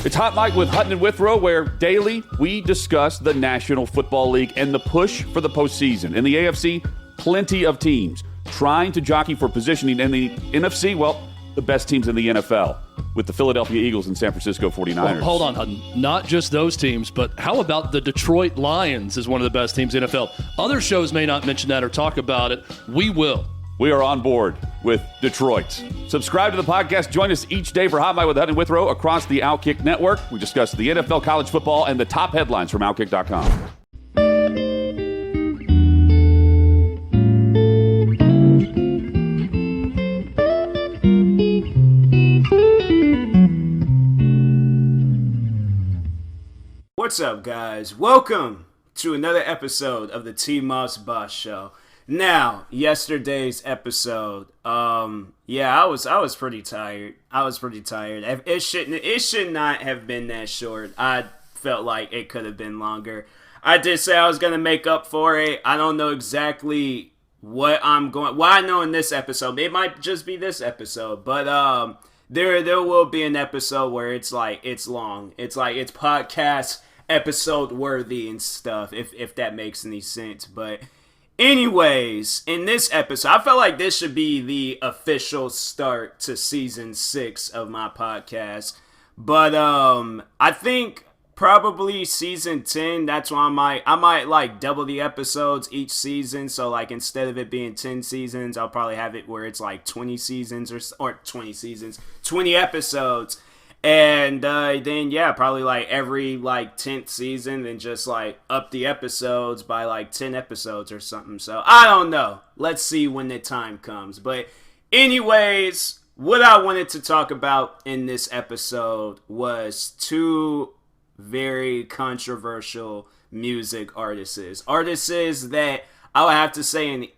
It's Hot Mike with Hutton and Withrow, where daily we discuss the National Football League and the push for the postseason. In the AFC, plenty of teams trying to jockey for positioning. In the NFC, well, the best teams in the NFL with the Philadelphia Eagles and San Francisco 49ers. Well, hold on, Hutton. Not just those teams, but how about the Detroit Lions is one of the best teams in the NFL? Other shows may not mention that or talk about it. We will. We are on board with Detroit. Subscribe to the podcast. Join us each day for Hot Mike with Hutton and Withrow across the Outkick Network. We discuss the NFL, college football, and the top headlines from Outkick.com. What's up, guys? Welcome to another episode of the TMossBoss Show. Now, yesterday's episode, I was pretty tired. It should not have been that short. I felt like it could have been longer. I did say I was gonna make up for it. I don't know exactly what I know in this episode. It might just be this episode, but there will be an episode where it's long. It's podcast episode worthy and stuff, if that makes any sense. But anyways, in this episode, I felt like this should be the official start to season 6 of my podcast. But I think probably season 10, that's when I might like double the episodes each season. So like instead of it being 10 seasons, I'll probably have it where it's like 20 episodes. And then, probably like every like 10th season, then just like up the episodes by like 10 episodes or something. So I don't know. Let's see when the time comes. But anyways, what I wanted to talk about in this episode was two very controversial music artists. Artists that I would have to say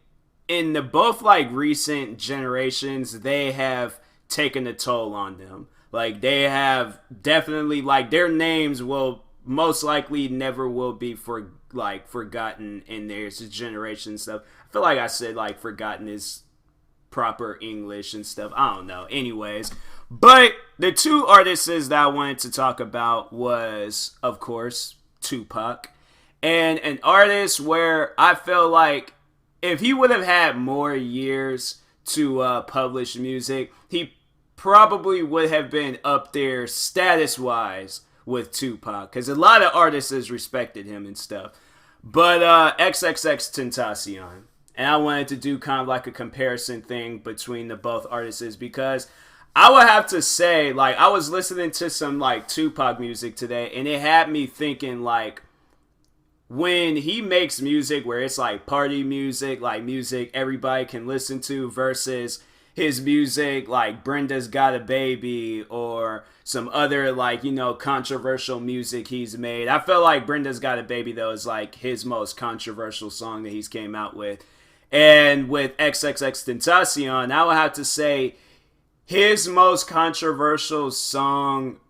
in the both like recent generations, they have taken a toll on them. Like, they have definitely, like, their names will most likely never will be forgotten in their generation and stuff. I feel like I said, like, forgotten is proper English and stuff. I don't know. Anyways. But the two artists that I wanted to talk about was, of course, Tupac. And an artist where I feel like if he would have had more years to publish music, he probably would have been up there status-wise with Tupac, because a lot of artists respected him and stuff. But XXXTentacion, and I wanted to do kind of like a comparison thing between the both artists, because I would have to say, like, I was listening to some like Tupac music today, and it had me thinking, like, when he makes music where it's like party music, like music everybody can listen to, versus his music like Brenda's Got a Baby or some other like, you know, controversial music he's made. I felt like Brenda's Got a Baby, though, is like his most controversial song that he's came out with. And with XXXTentacion, I would have to say his most controversial song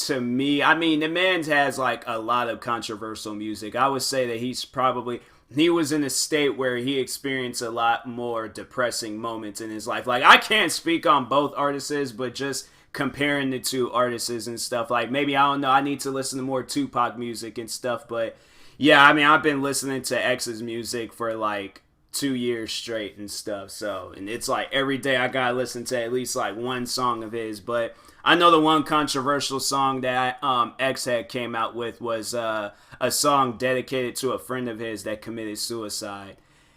to me, I mean, the man has like a lot of controversial music. I would say that he was in a state where he experienced a lot more depressing moments in his life. Like, I can't speak on both artists, but just comparing the two artists and stuff, like, maybe, I don't know, I need to listen to more Tupac music and stuff. But yeah, I mean, I've been listening to X's music for like 2 years straight and stuff. So, and it's like every day I gotta listen to at least like one song of his. But I know the one controversial song that X had came out with was a song dedicated to a friend of his that committed suicide.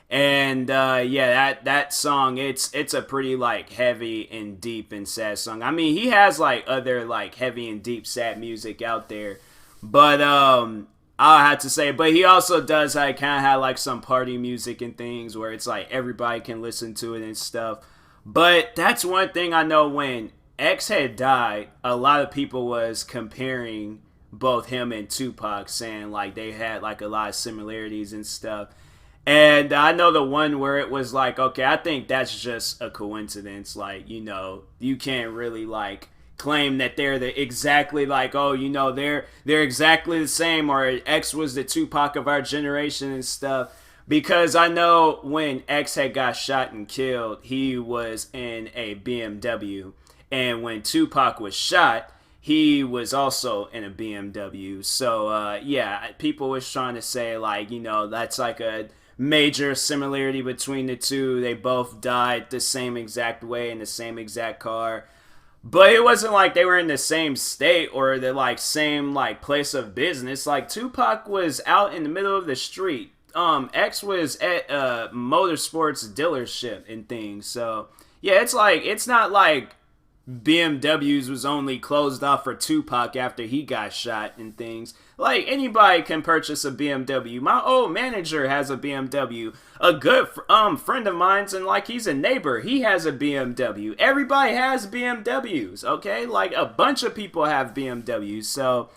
And that song, it's a pretty like heavy and deep and sad song. I mean, he has like other like heavy and deep sad music out there, but I'll have to say, but he also does like kind of have like some party music and things where it's like everybody can listen to it and stuff. But that's one thing I know, when X had died, a lot of people was comparing both him and Tupac, saying like they had like a lot of similarities and stuff. And I know the one where it was like, okay, I think that's just a coincidence. Like, you know, you can't really like claim that they're exactly like, oh, you know, they're exactly the same, or X was the Tupac of our generation and stuff. Because I know when X had got shot and killed, he was in a BMW. And when Tupac was shot, he was also in a BMW. So yeah, people was trying to say like, that's like a major similarity between the two. They both died the same exact way in the same exact car. But it wasn't like they were in the same state or the like same like place of business. Like Tupac was out in the middle of the street. X was at a motorsports dealership and things. So yeah, it's not like BMWs was only closed off for Tupac after he got shot and things. Like, anybody can purchase a BMW. My old manager has a BMW. A good friend of mine's, and like he's a neighbor, he has a BMW. Everybody has BMWs, okay? Like, a bunch of people have BMWs. So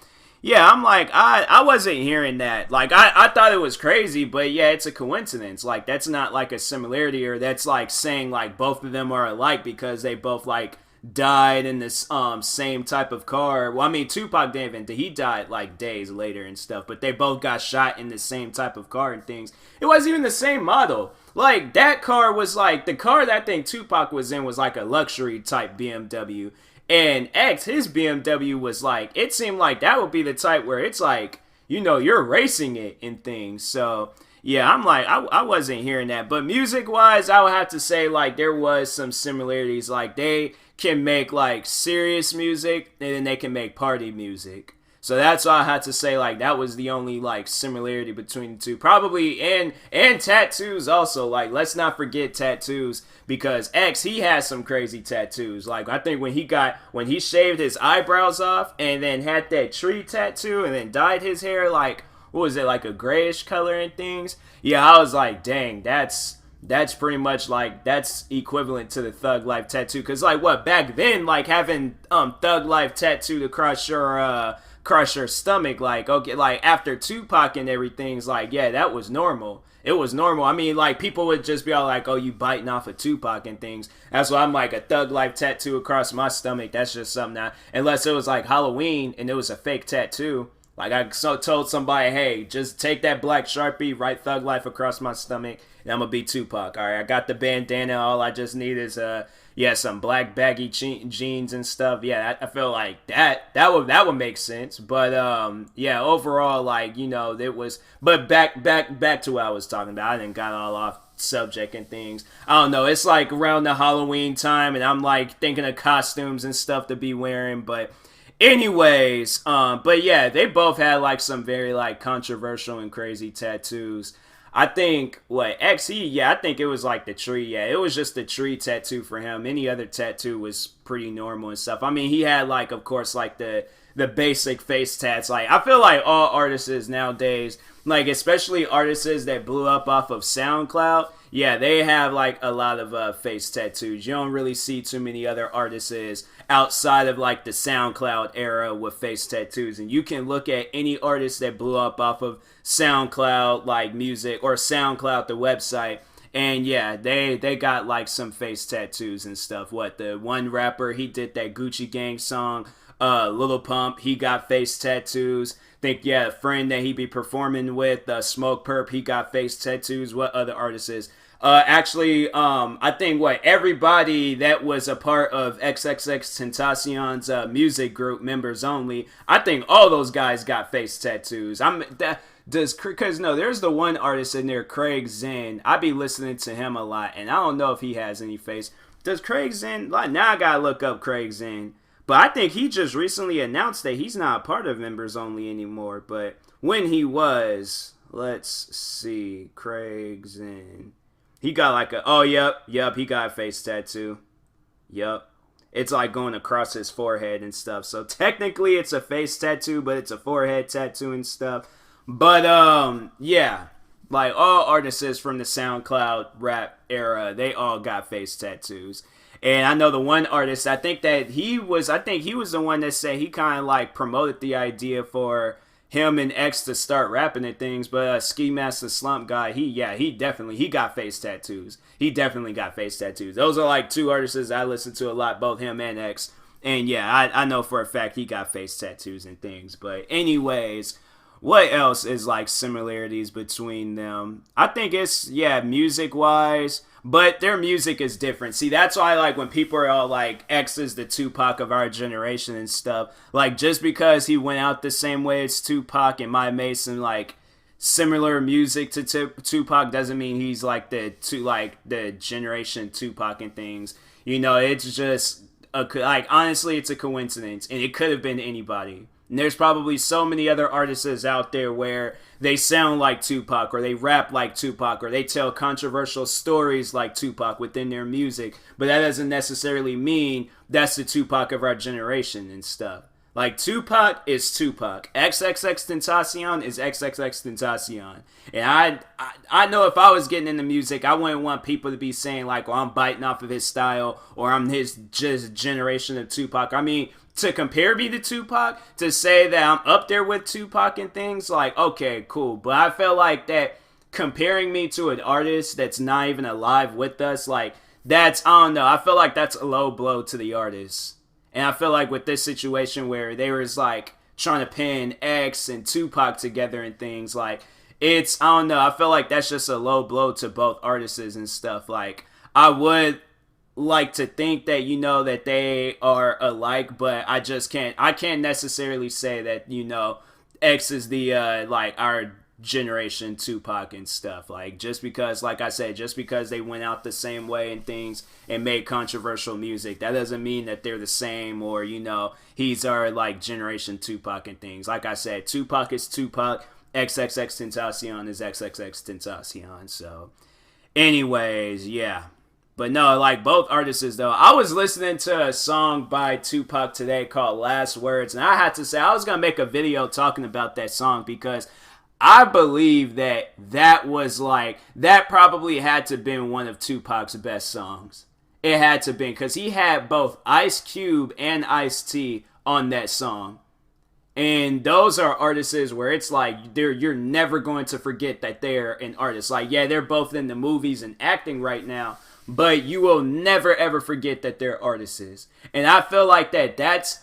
yeah, I'm like, I wasn't hearing that. Like, I thought it was crazy, but yeah, it's a coincidence. Like, that's not like a similarity, or that's like saying like both of them are alike because they both like died in this same type of car. Well, I mean, Tupac didn't even, he died like days later and stuff, but they both got shot in the same type of car and things. It wasn't even the same model. Like, that car was like, the car that I think Tupac was in was like a luxury type BMW. And X, his BMW was like, it seemed like that would be the type where it's like, you're racing it and things. So yeah, I'm like, I wasn't hearing that. But music-wise, I would have to say, like, there was some similarities. Like, they can make, like, serious music, and then they can make party music. So that's why I had to say, like, that was the only, like, similarity between the two. Probably, and tattoos also. Like, let's not forget tattoos, because X, he has some crazy tattoos. Like, I think when he shaved his eyebrows off, and then had that tree tattoo, and then dyed his hair, like, what was it, like a grayish color and things? Yeah, I was like, dang, that's pretty much like, that's equivalent to the Thug Life tattoo. Because like, what, back then, like having Thug Life tattooed across your stomach, like, okay, like after Tupac and everything's like, yeah, that was normal. It was normal. I mean, like, people would just be all like, oh, you biting off of Tupac and things. That's why I'm like, a Thug Life tattoo across my stomach, that's just something that, unless it was like Halloween and it was a fake tattoo. Like, I told somebody, hey, just take that black Sharpie, write Thug Life across my stomach, and I'm going to be Tupac. All right, I got the bandana. All I just need is, some black baggy jeans and stuff. Yeah, I feel like that would make sense. But, yeah, overall, like, it was, but back to what I was talking about. I didn't got all off subject and things. I don't know. It's like around the Halloween time, and I'm like thinking of costumes and stuff to be wearing, but anyways, but yeah, they both had like some very like controversial and crazy tattoos. I think I think it was like the tree. Yeah, it was just the tree tattoo for him. Any other tattoo was pretty normal and stuff. I mean, he had like, of course, like the basic face tats. Like, I feel like all artists nowadays, like especially artists that blew up off of SoundCloud, yeah, they have like a lot of face tattoos. You don't really see too many other artists outside of like the SoundCloud era with face tattoos. And you can look at any artist that blew up off of SoundCloud, like music, or SoundCloud, the website. And yeah, they got like some face tattoos and stuff. What, the one rapper, he did that Gucci Gang song, Lil Pump, he got face tattoos. Think, yeah, a friend that he be performing with, Smoke Perp, he got face tattoos. What other artists is? Actually, I think everybody that was a part of XXXTentacion's music group, Members Only, I think all those guys got face tattoos. There's the one artist in there, Craig Zen. I be listening to him a lot, and I don't know if he has any face. Does Craig Zen, like, now I gotta look up Craig Zen. But I think he just recently announced that he's not part of Members Only anymore. But when he was, let's see, Craig Zen. He got like he got a face tattoo. Yep. It's like going across his forehead and stuff. So technically it's a face tattoo, but it's a forehead tattoo and stuff. But yeah. Like all artists from the SoundCloud rap era, they all got face tattoos. And I know the one artist, I think he was the one that said he kind of like promoted the idea for him and X to start rapping and things. But Ski Master Slump guy, he got face tattoos. He definitely got face tattoos. Those are like two artists I listen to a lot, both him and X. And yeah, I know for a fact he got face tattoos and things. But anyways, what else is like similarities between them? I think it's, music wise. but their music is different. See, that's why, like, when people are all like, X is the Tupac of our generation and stuff, like, just because he went out the same way as Tupac and might have made some, like, similar music to Tupac doesn't mean he's like the generation Tupac and things. You know, it's just like, honestly, it's a coincidence, and it could have been anybody. And there's probably so many other artists out there where they sound like Tupac, or they rap like Tupac, or they tell controversial stories like Tupac within their music, but that doesn't necessarily mean that's the Tupac of our generation and stuff. Like, Tupac is Tupac. XXXTentacion is XXXTentacion. And I know if I was getting into music, I wouldn't want people to be saying, like, well, I'm biting off of his style, or I'm his just generation of Tupac. I mean, to compare me to Tupac, to say that I'm up there with Tupac and things, like, okay, cool. But I feel like that comparing me to an artist that's not even alive with us, like, that's, I don't know, I feel like that's a low blow to the artist. And I feel like with this situation where they was like trying to pin X and Tupac together and things, like, it's, I don't know, I feel like that's just a low blow to both artists and stuff. Like, I would like to think that, you know, that they are alike, but I can't necessarily say that, you know, X is the like our generation Tupac and stuff. Like, just because, like I said, just because they went out the same way and things and made controversial music, that doesn't mean that they're the same, or, you know, he's our like generation Tupac and things. Like I said, Tupac is Tupac, XXXTentacion is XXXTentacion. So anyways, yeah. But no, like, both artists, though. I was listening to a song by Tupac today called Last Words, and I had to say, I was going to make a video talking about that song, because I believe that was like, that probably had to have been one of Tupac's best songs. It had to have been, because he had both Ice Cube and Ice-T on that song. And those are artists where it's like, you're never going to forget that they're an artist. Like, yeah, they're both in the movies and acting right now, but you will never ever forget that they're artists. And I feel like that's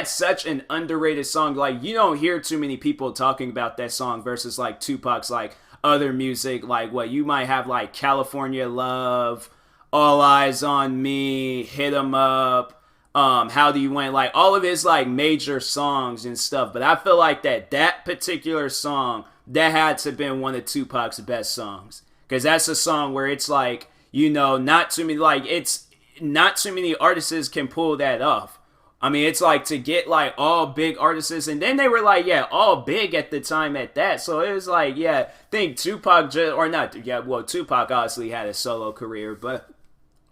such an underrated song. Like, you don't hear too many people talking about that song versus like Tupac's like other music, like what you might have, like California Love, All Eyes on Me, Hit 'Em Up, How Do You Win, like all of his like major songs and stuff. But I feel like that particular song, that had to have been one of Tupac's best songs, because that's a song where it's like, you know, not too many artists can pull that off. I mean, it's like, to get like all big artists, and then they were like, yeah, all big at the time at that. So it was like, yeah, I think Tupac Tupac obviously had a solo career, but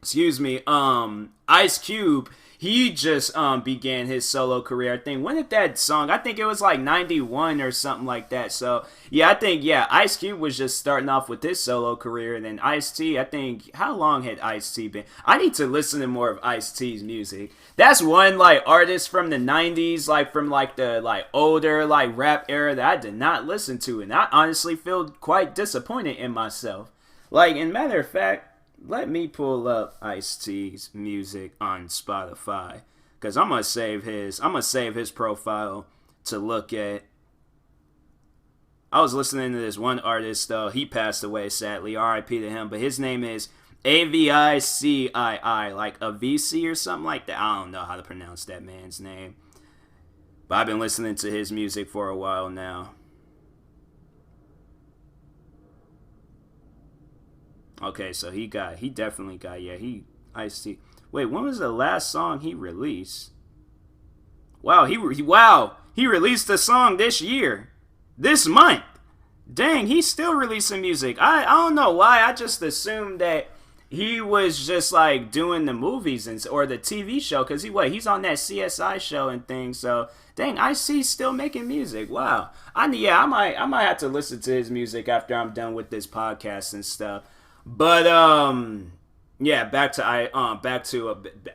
excuse me, Ice Cube, he just began his solo career. I think, when did that song? I think it was like 91 or something like that. So yeah, I think, yeah, Ice Cube was just starting off with his solo career, and then Ice-T, I think, how long had Ice-T been? I need to listen to more of Ice-T's music. That's one like artist from the 90s, like from like the like older like rap era, that I did not listen to, and I honestly feel quite disappointed in myself. Like, in matter of fact, let me pull up Ice-T's music on Spotify, because I'm gonna save his profile to look at. I was listening to this one artist, though. He passed away, sadly. R.I.P. to him. But his name is Avicii, like Avicii or something like that. I don't know how to pronounce that man's name, but I've been listening to his music for a while now. Okay, so he definitely got, Ice-T. Wait, when was the last song he released? Wow, he released a song this year. This month. Dang, he's still releasing music. I don't know why. I just assumed that he was just like doing the movies or the TV show, because he's on that CSI show and things. So dang, Ice-T's still making music. Wow. I might have to listen to his music after I'm done with this podcast and stuff. But yeah, back to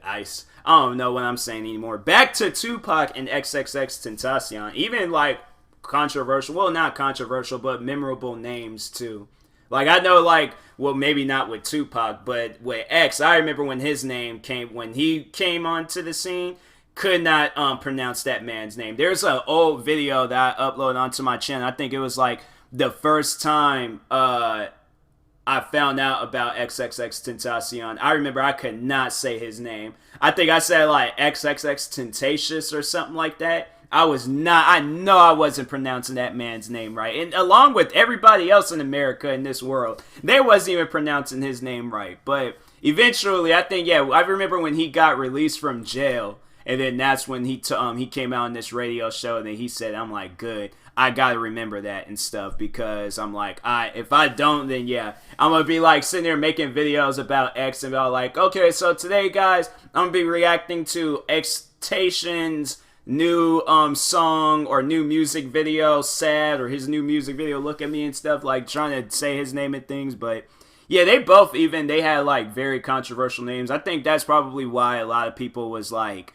Ice. I don't know what I'm saying anymore. Back to Tupac and XXXTentacion. Even like controversial, well, not controversial, but memorable names too. Like, I know, like, well, maybe not with Tupac, but with X, I remember when he came onto the scene, could not pronounce that man's name. There's an old video that I uploaded onto my channel. I think it was like the first time I found out about XXXTentacion, I remember I could not say his name. I think I said like XXXTentacious or something like that. I know I wasn't pronouncing that man's name right. And along with everybody else in America in this world, they wasn't even pronouncing his name right. But eventually, I think, yeah, I remember when he got released from jail. And then that's when he came out on this radio show, and then he said, I'm like, good. I got to remember that and stuff, because I'm like, if I don't, then yeah, I'm going to be like sitting there making videos about X and be all like, okay, so today, guys, I'm going to be reacting to XXXTentacion's new song or new music video, Sad, or his new music video, Look at Me and stuff, like trying to say his name and things. But yeah, they had like very controversial names. I think that's probably why a lot of people was like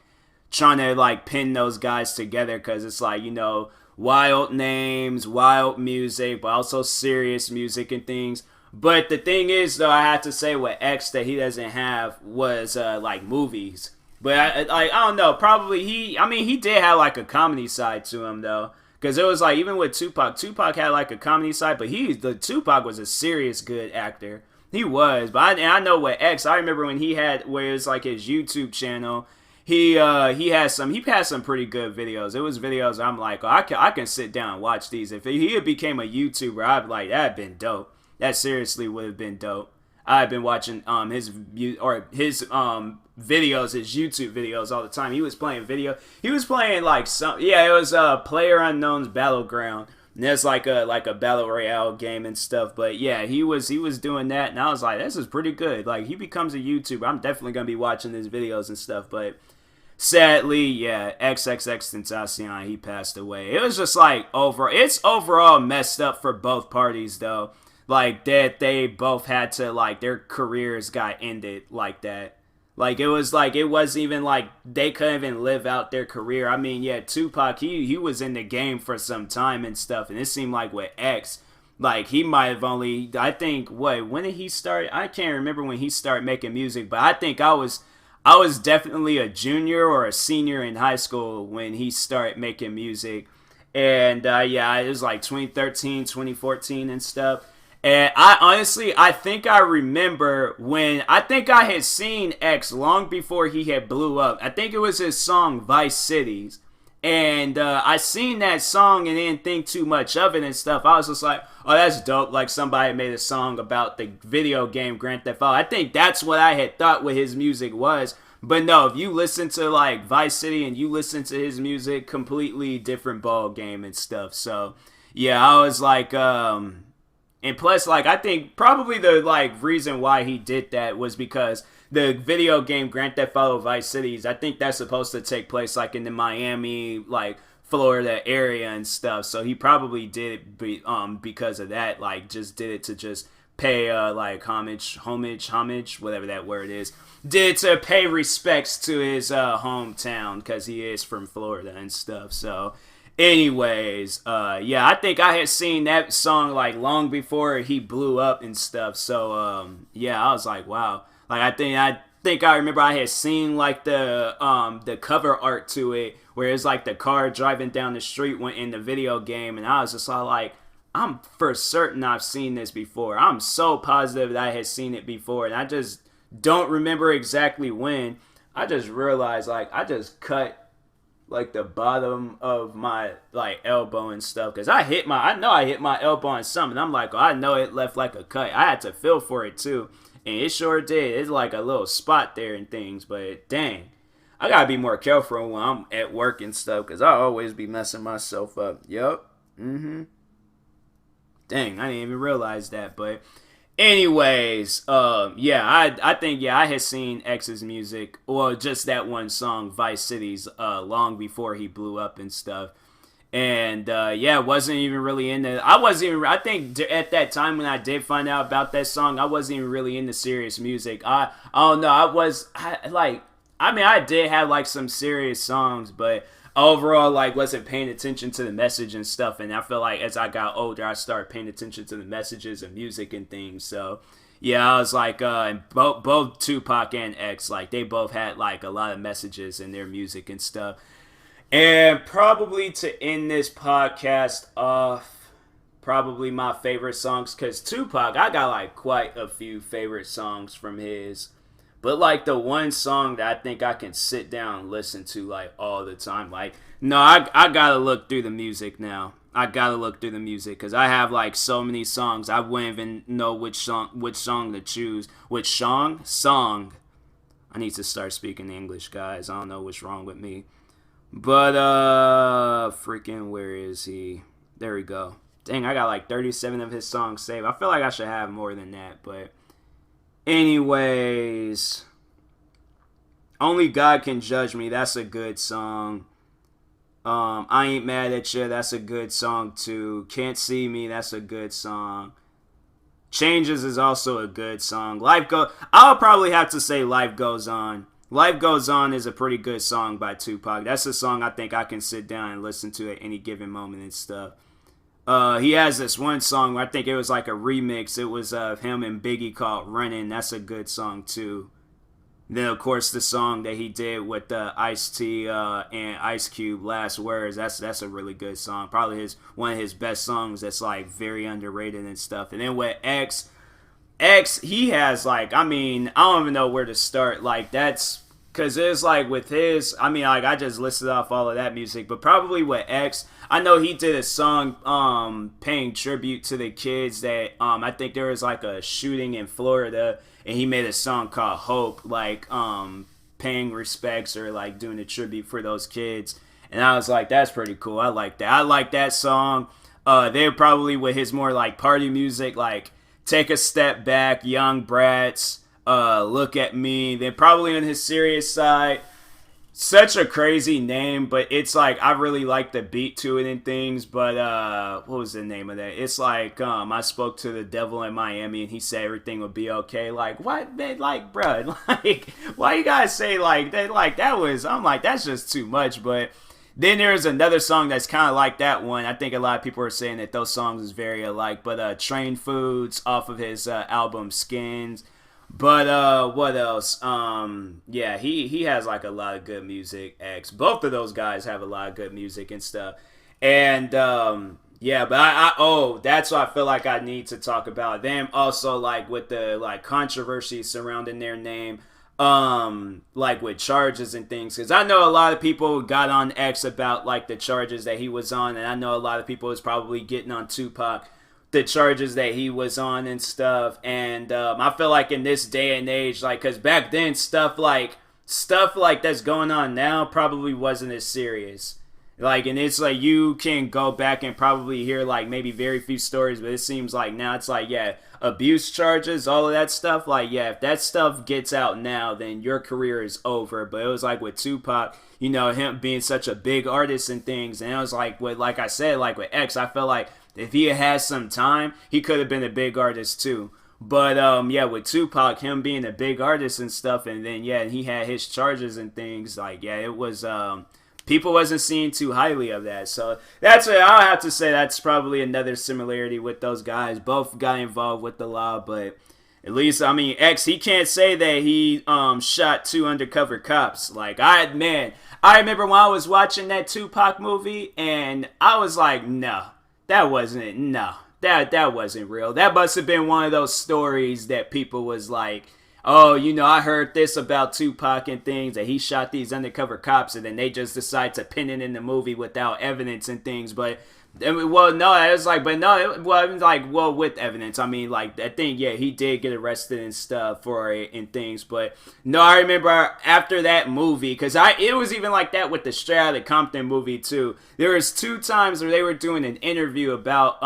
trying to like pin those guys together, because it's like, you know, wild names, wild music, but also serious music and things. But the thing is, though, I have to say with X that he doesn't have was like movies. But I don't know, probably he did have like a comedy side to him, though, because it was like, even with Tupac had like a comedy side, but Tupac was a serious good actor. He was. But I know with X, I remember when he had, where it was like his YouTube channel, he had some pretty good videos. It was videos I'm like, oh, I can sit down and watch these. If he had became a YouTuber, I'd be like, that'd been dope. That seriously would have been dope. I've been watching his videos, his YouTube videos all the time. He was playing like it was PlayerUnknown's Battleground. And that's like a battle royale game and stuff. But yeah, he was doing that, and I was like, this is pretty good. Like, he becomes a YouTuber, I'm definitely gonna be watching his videos and stuff. But sadly, yeah, XXXTentacion, he passed away. It was just like it's overall messed up for both parties, though. Like, that they both had to, like, their careers got ended like that. Like, it wasn't even like they couldn't even live out their career. I mean, yeah, Tupac, he was in the game for some time and stuff, and it seemed like with X, like, he might have only, I think, when did he start? I can't remember when he started making music, but I think I was definitely a junior or a senior in high school when he started making music. And yeah, it was like 2013, 2014 and stuff. And I think I remember when, I think I had seen X long before he had blew up. I think it was his song Vice Cities. And I seen that song and didn't think too much of it and stuff. I was just like, oh, that's dope. Like, somebody made a song about the video game Grand Theft Auto. I think that's what I had thought what his music was. But no, if you listen to like Vice City and you listen to his music, completely different ball game and stuff. So yeah, I was like, and plus, like, I think probably the, like, reason why he did that was because the video game Grand Theft Auto Vice Cities, I think that's supposed to take place, like, in the Miami, like, Florida area and stuff. So he probably did it because of that, like, just did it to just pay, like, homage, whatever that word is. Did it to pay respects to his hometown, because he is from Florida and stuff, so... Anyways, yeah, I think I had seen that song like long before he blew up and stuff. So, yeah, I was like, wow. Like, I think I remember I had seen like the cover art to it, where it's like the car driving down the street went in the video game, and I was just all like, I'm for certain I've seen this before. I'm so positive that I had seen it before, and I just don't remember exactly when. I just realized, like, I just cut like the bottom of my like elbow and stuff, because I know I hit my elbow on something. I'm like, oh, I know it left like a cut. I had to feel for it too, and it sure did. It's like a little spot there and things, but dang, I gotta be more careful when I'm at work and stuff, because I always be messing myself up. Yup. Dang, I didn't even realize that. But anyways, yeah, I think, yeah, I had seen X's music, or just that one song, Vice Cities, long before he blew up and stuff. And, yeah, wasn't even really into, I think at that time when I did find out about that song, I wasn't even really into serious music. I don't know, I did have, like, some serious songs, but overall, like, wasn't paying attention to the message and stuff. And I feel like as I got older, I started paying attention to the messages of music and things. So yeah, I was like, both Tupac and X, like, they both had like a lot of messages in their music and stuff. And probably to end this podcast off, probably my favorite songs, because Tupac, I got like quite a few favorite songs from his. But like the one song that I think I can sit down and listen to like all the time, like, no, I gotta look through the music now. I gotta look through the music because I have like so many songs. I wouldn't even know which song to choose. Which song. I need to start speaking English, guys. I don't know what's wrong with me. But freaking, where is he? There we go. Dang, I got like 37 of his songs saved. I feel like I should have more than that, but anyways, Only God Can Judge Me. That's a good song. I Ain't Mad at You. That's a good song too. Can't See Me. That's a good song. Changes is also a good song. I'll probably have to say Life Goes On. Life Goes On is a pretty good song by Tupac. That's a song I think I can sit down and listen to at any given moment and stuff. He has this one song where I think it was like a remix. It was him and Biggie called Running. That's a good song too. Then, of course, the song that he did with Ice-T and Ice Cube, Last Words, that's a really good song. Probably one of his best songs that's, like, very underrated and stuff. And then with X, he has, like, I mean, I don't even know where to start. Like, that's, because it's, like, with his, I mean, like, I just listed off all of that music. But probably with X, I know he did a song paying tribute to the kids that, I think there was, like, a shooting in Florida. And he made a song called Hope, like paying respects or like doing a tribute for those kids. And I was like, that's pretty cool. I like that. I like that song. They're probably with his more like party music, like Take a Step Back, Young Brats, Look at Me. They're probably on his serious side. Such a crazy name, but it's like I really like the beat to it and things. But what was the name of that? It's like I spoke to the devil in Miami and he said everything would be okay. Like what, man? Like, bruh, like why you guys say like that? Like that was, I'm like, that's just too much. But then there's another song that's kind of like that one. I think a lot of people are saying that those songs is very alike. But Train Foods off of his album Skins. But what else? Yeah, he has like a lot of good music. X, both of those guys have a lot of good music and stuff. And yeah, but that's what I feel like I need to talk about them. Also, like with the like controversy surrounding their name, like with charges and things, because I know a lot of people got on X about like the charges that he was on, and I know a lot of people was probably getting on Tupac, the charges that he was on and stuff. And I feel like in this day and age, like, because back then stuff like that's going on now probably wasn't as serious. Like, and it's like you can go back and probably hear like maybe very few stories, but it seems like now it's like, yeah, abuse charges, all of that stuff. Like, yeah, if that stuff gets out now, then your career is over. But it was like with Tupac, you know, him being such a big artist and things. And it was like with, like I said, like with X, I felt like if he had some time, he could have been a big artist too. But yeah, with Tupac, him being a big artist and stuff, and then yeah, he had his charges and things. Like, yeah, it was people wasn't seeing too highly of that. So that's what I'll have to say. That's probably another similarity with those guys. Both got involved with the law, but at least, I mean, X, he can't say that he shot 2 undercover cops. Like, I remember when I was watching that Tupac movie, and I was like, no. That wasn't it. No, that wasn't real. That must have been one of those stories that people was like, oh, you know, I heard this about Tupac and things, that he shot these undercover cops, and then they just decide to pin it in the movie without evidence and things. But well, no, it was like, but no, it was like, well, with evidence. I mean, like, I think, yeah, he did get arrested and stuff for it and things. But no, I remember after that movie, because it was even like that with the Straight Outta Compton movie too. There was 2 times where they were doing an interview about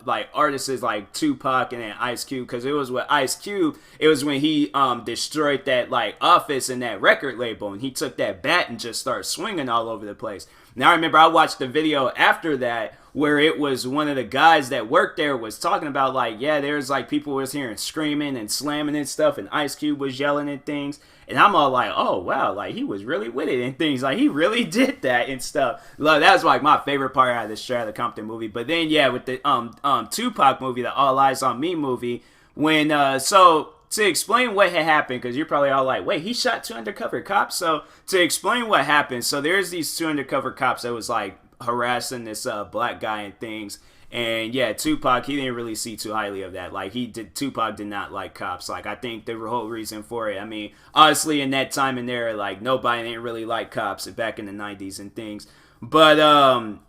like artists like Tupac and then Ice Cube, because it was with Ice Cube. It was when he destroyed that like office and that record label, and he took that bat and just started swinging all over the place. Now I remember I watched the video after that where it was one of the guys that worked there was talking about like, yeah, there's like people was hearing screaming and slamming and stuff, and Ice Cube was yelling and things, and I'm all like, oh wow, like he was really with it and things, like he really did that and stuff. Like, that was like my favorite part out of the Straight Outta Compton movie. But then yeah, with the Tupac movie, the All Eyes on Me movie, when so to explain what had happened, because you're probably all like, wait, he shot 2 undercover cops? So to explain what happened, so there's these 2 undercover cops that was like harassing this black guy and things. And yeah, Tupac, he didn't really see too highly of that. Like Tupac did not like cops. Like I think the whole reason for it, I mean, honestly, in that time and there, like nobody didn't really like cops back in the 90s and things. But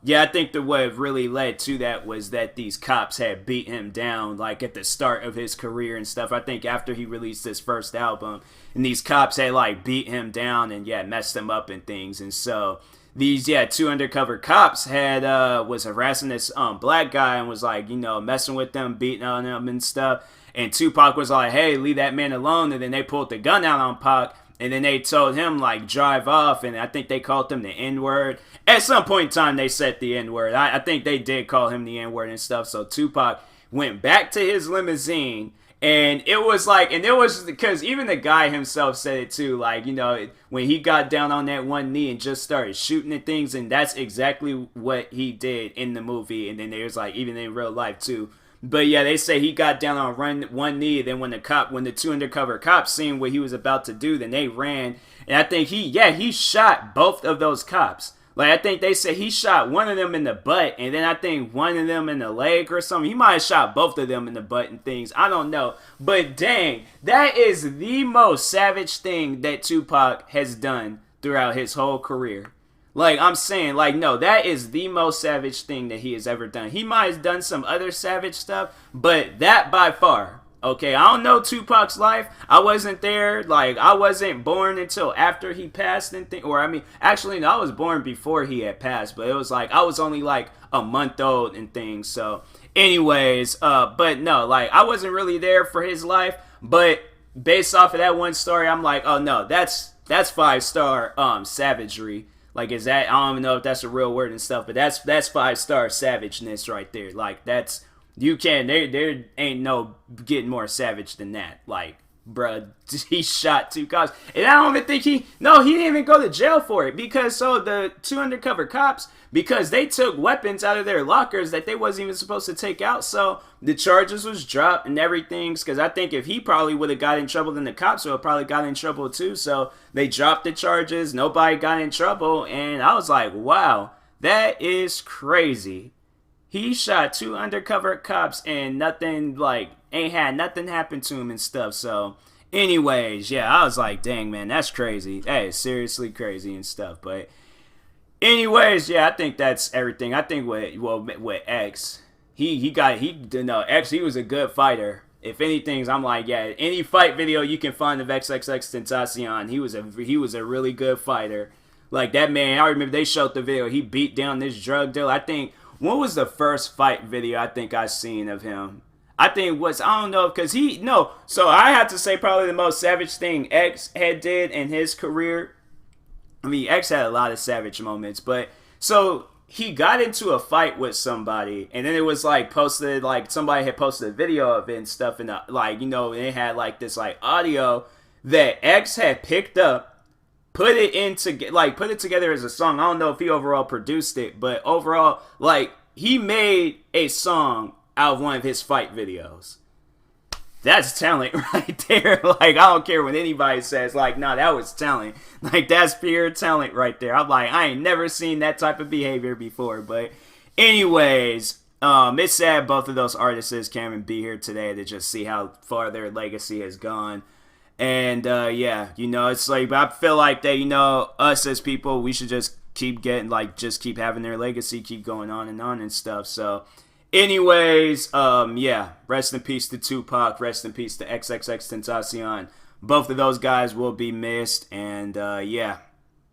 yeah, I think that what really led to that was that these cops had beat him down like at the start of his career and stuff. I think after he released his first album, and these cops had like beat him down and yeah, messed him up and things. And so these two undercover cops had was harassing this black guy and was like, you know, messing with them, beating on him and stuff. And Tupac was like, hey, leave that man alone. And then they pulled the gun out on Pac. And then they told him, like, drive off. And I think they called him the N-word. At some point in time, they said the N-word. I think they did call him the N-word and stuff. So Tupac went back to his limousine. And it was like, and it was because even the guy himself said it too. Like, you know, when he got down on that one knee and just started shooting at things. And that's exactly what he did in the movie. And then there's like, even in real life too. But yeah, they say he got down on one knee. Then when the two undercover cops seen what he was about to do, then they ran. And I think he shot both of those cops. Like I think they said he shot one of them in the butt, and then I think one of them in the leg or something. He might have shot both of them in the butt and things. I don't know. But dang, that is the most savage thing that Tupac has done throughout his whole career. Like, I'm saying, like, no, that is the most savage thing that he has ever done. He might have done some other savage stuff, but that by far, okay? I don't know Tupac's life. I wasn't there. Like, I wasn't born until after he passed and things. Or, I mean, actually, no, I was born before he had passed, but it was like, I was only like a month old and things. So, anyways, but no, like, I wasn't really there for his life, but based off of that one story, I'm like, oh, no, that's 5-star savagery. Like, is that, I don't even know if that's a real word and stuff, but that's 5-star savageness right there. Like, that's, you can't, there ain't no getting more savage than that. Like, bruh, he shot 2 cops. And I don't even think he didn't even go to jail for it. Because, so the 2 undercover cops, because they took weapons out of their lockers that they wasn't even supposed to take out. So the charges was dropped and everything. Because I think if he probably would have got in trouble, then the cops would have probably got in trouble too. So they dropped the charges. Nobody got in trouble. And I was like, wow, that is crazy. He shot 2 undercover cops and nothing, like, ain't had nothing happen to him and stuff. So anyways, yeah, I was like, dang, man, that's crazy. That is seriously crazy and stuff. But anyways, yeah, I think that's everything. I think with X, X, he was a good fighter. If anything, I'm like, yeah, any fight video you can find of XXXTentacion, he was a really good fighter. Like that man, I remember they showed the video. He beat down this drug dealer. I think, what was the first fight video I think I seen of him? I think I don't know, because so I have to say probably the most savage thing X had did in his career. I mean, X had a lot of savage moments, but so he got into a fight with somebody, and then it was like posted, like somebody had posted a video of it and stuff, and like, you know, it had like this like audio that X had picked up, put it together as a song. I don't know if he overall produced it, but overall, like, he made a song out of one of his fight videos. That's talent right there. Like, I don't care what anybody says. Like, nah, that was talent. Like, that's pure talent right there. I'm like, I ain't never seen that type of behavior before. But anyways, it's sad both of those artists can't even be here today to just see how far their legacy has gone. And yeah, you know, it's like, I feel like that, you know, us as people, we should just keep getting, like, just keep having their legacy, keep going on and stuff. So anyways, yeah, rest in peace to Tupac, rest in peace to XXXTentacion. Both of those guys will be missed, and yeah,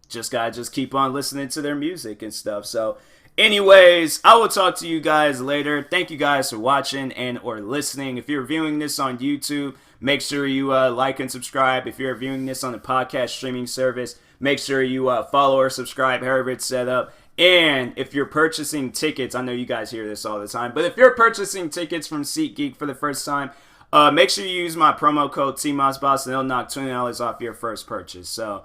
just keep on listening to their music and stuff. So anyways, I will talk to you guys later. Thank you guys for watching and or listening. If you're viewing this on YouTube, make sure you like and subscribe. If you're viewing this on a podcast streaming service, make sure you follow or subscribe, however it's set up. And if you're purchasing tickets, I know you guys hear this all the time, but if you're purchasing tickets from SeatGeek for the first time, make sure you use my promo code TMossBoss, and they'll knock $20 off your first purchase. So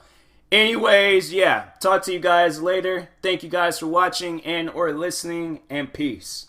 anyways, yeah, talk to you guys later. Thank you guys for watching and or listening, and peace.